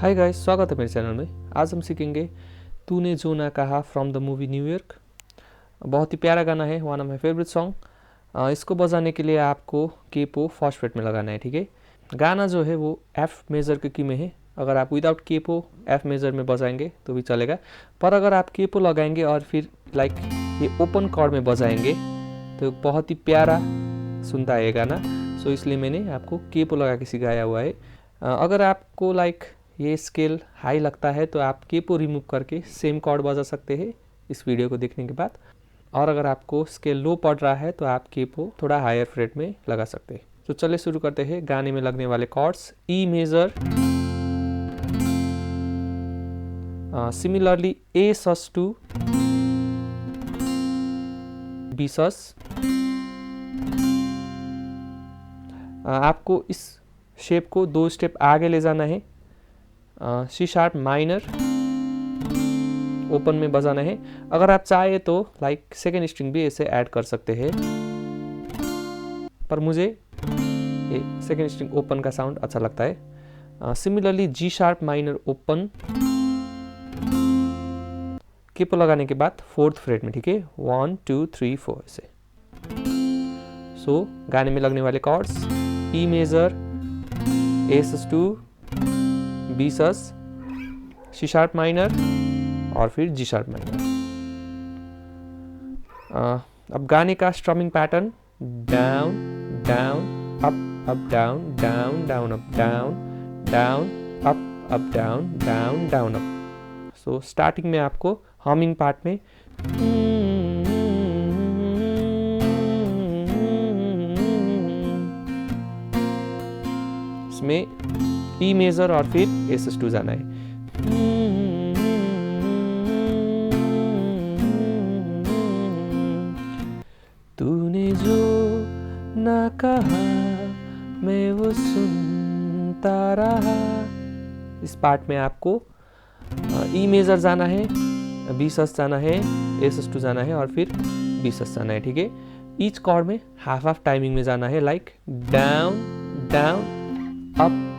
Hi guys, स्वागत है मेरे चैनल में। आज हम सीखेंगे तूने जो ना कहा फ्रॉम द मूवी न्यूयॉर्क। बहुत ही प्यारा गाना है, one of my favourite song. इसको बजाने के लिए आपको केपो फर्स्ट फ्रेट में लगाना है, ठीक है। गाना जो है वो एफ मेजर के की में है। अगर आप विदाउट केपो एफ मेजर में बजाएंगे तो भी चलेगा, पर अगर आप केपो लगाएंगे और फिर लाइक ये ओपन कॉर्ड में बजाएंगे तो बहुत ही प्यारा सुनता है ये गाना। सो इसलिए मैंने आपको केपो लगा के सिखाया हुआ है। अगर आपको लाइक ये स्केल हाई लगता है तो आप केपो रिमूव करके सेम कॉर्ड बजा सकते हैं इस वीडियो को देखने के बाद। और अगर आपको स्केल लो पड़ रहा है तो आप केपो थोड़ा हायर फ्रेट में लगा सकते हैं। तो चलिए शुरू करते हैं। गाने में लगने वाले chords E major, similarly A sauce to be सस। आपको इस शेप को 2 स्टेप आगे ले जाना है। सी शार्प माइनर ओपन में बजाना है। अगर आप चाहे तो लाइक सेकेंड स्ट्रिंग भी ऐसे ऐड कर सकते हैं, पर मुझे ये सेकेंड स्ट्रिंग ओपन का साउंड अच्छा लगता है। Similarly G sharp minor open, capo लगाने के बाद 4th फ्रेट में, ठीक है। 1 2 3 4 ऐसे। सो गाने में लगने वाले chords E major, A sauce to, B sauce, C sharp minor और फिर जी शार्प माइनर। अब गाने का strumming pattern down down up down down down up down down up down down down up. So starting में आपको humming part में इसमें E major और फिर एस2 जाना है। तूने जो ना कहा मैं वो सुनता रहा। इस पार्ट में आपको ई मेजर जाना है, बी सस जाना है, एस2 जाना है और फिर बी सस जाना है, ठीक है। ईच कॉर्ड में हाफ हाफ टाइमिंग में जाना है, like down down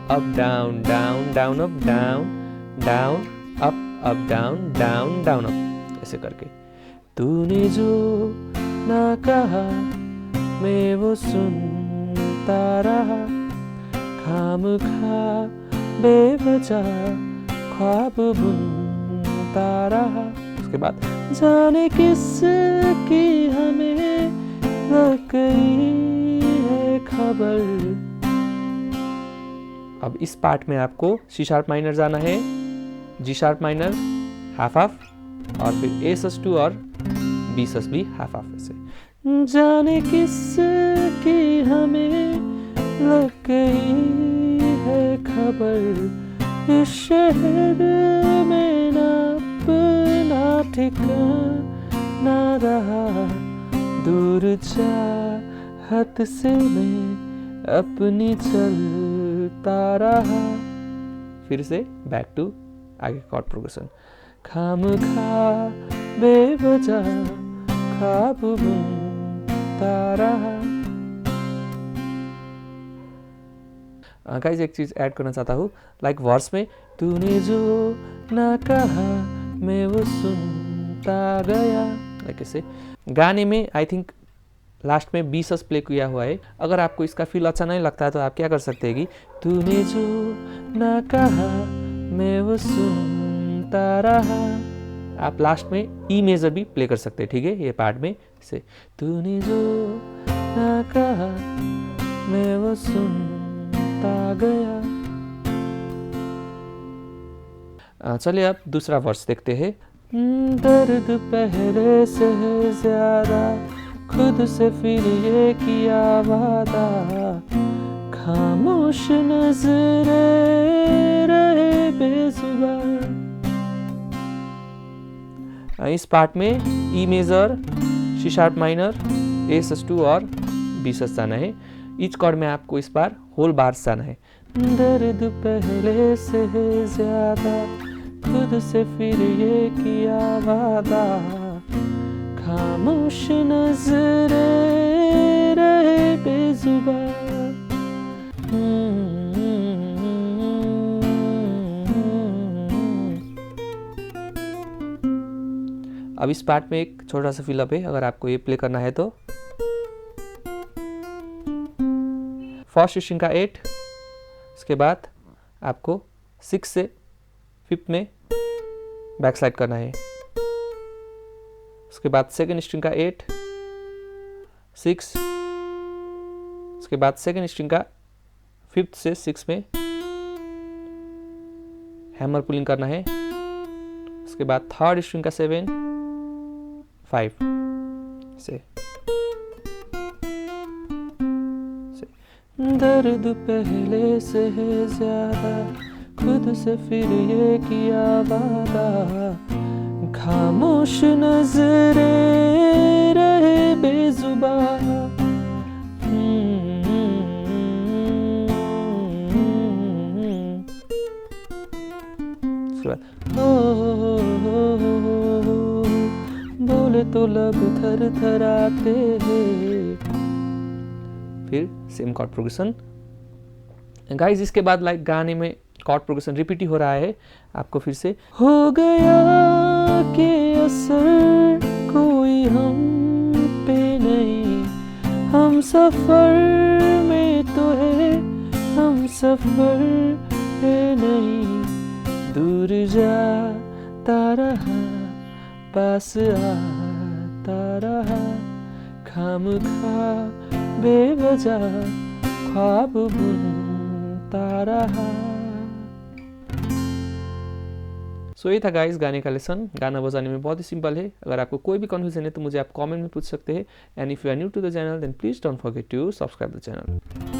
up down down down up down down up down down down up, ऐसे करके। तूने जो ना कहा मैं वो सुनता रहा, खामखा बेवजह ख्वाब बुनता रहा। उसके बाद जाने किसकी हमें लग गई है खबर। अब इस पार्ट में आपको सी शार्प माइनर जाना है, G sharp minor half half और फिर ए सस 2 और बी सस भी हाफ हाफ ऐसे। जाने किसकी हमें लग गई है खबर, इस शहर में ना अपना ठिकाना रहा, दूर चाहत से मैं अपनी चलता रहा। फिर से बैक टू आगे कॉर्ड प्रोग्रेशन। खामखा बेवजह ख्वाब बुनता रहा। गाइस एक चीज ऐड करना चाहता हूँ, लाइक वर्स में तूने जो ना कहा मैं वो सुनता गया, लाइक ऐसे। गाने में आई थिंक लास्ट में बी सस प्ले किया हुआ है। अगर आपको इसका फील अच्छा नहीं लगता है तो आप क्या कर सकते हैं कि तूने जो ना कहा मैं वो सुनता रहा, आप लास्ट में ई मेजर भी प्ले कर सकते हैं, ठीक है। ये पार्ट में से तूने जो ना कहा मैं वो सुनता गया। चलिए अब दूसरा वर्स देखते हैं। दर्द पहले से ज्यादा खुद से फिर ये किया वादा, खामोश नजरे रहे बेजुबान। इस पार्ट में E major, C sharp minor, A sus 2 और बी सस जाना है। ईच कॉर्ड में आपको इस बार होल बार्स जाना है। दर्द पहले से ज्यादा खुद से फिर ये किया वादा, खामोश नजरे रहे बेजुबान। अब इस पार्ट में एक छोटा सा फिलअप है, अगर आपको ये प्ले करना है तो फर्स्ट स्ट्रिंग का 8, इसके बाद आपको 6 से 5th में बैक स्लाइड करना है, उसके बाद सेकेंड स्ट्रिंग का 8, 6, उसके बाद सेकेंड स्ट्रिंग का 5th से 6 में हैमर पुलिंग करना है, उसके बाद थर्ड स्ट्रिंग का 7, 5 से दर्द पहले से है ज्यादा, खुद से फिर ये किया वादा, खामोश नजरे रहे बेजुबान। बोले तो लब थर थराते हैं, फिर सेम कॉर्ड प्रोग्रेशन। गाइस इसके बाद लाइक गाने में कॉर्ड प्रोग्रेशन रिपीट ही हो रहा है, आपको फिर से हो गया के असर कोई हम पे नहीं, हम सफर में तो है, हम सफर है नहीं, दूर जाता रहा पास आता रहा, खामखा बेवजह ख्वाब बुनता रहा। सो ये था गाइस गाने का लेसन। गाना बजाने में बहुत ही सिंपल है। अगर आपको कोई भी कन्फ्यूजन है तो मुझे आप कमेंट में पूछ सकते हैं। And if you are new to the channel then please don't forget to subscribe the channel.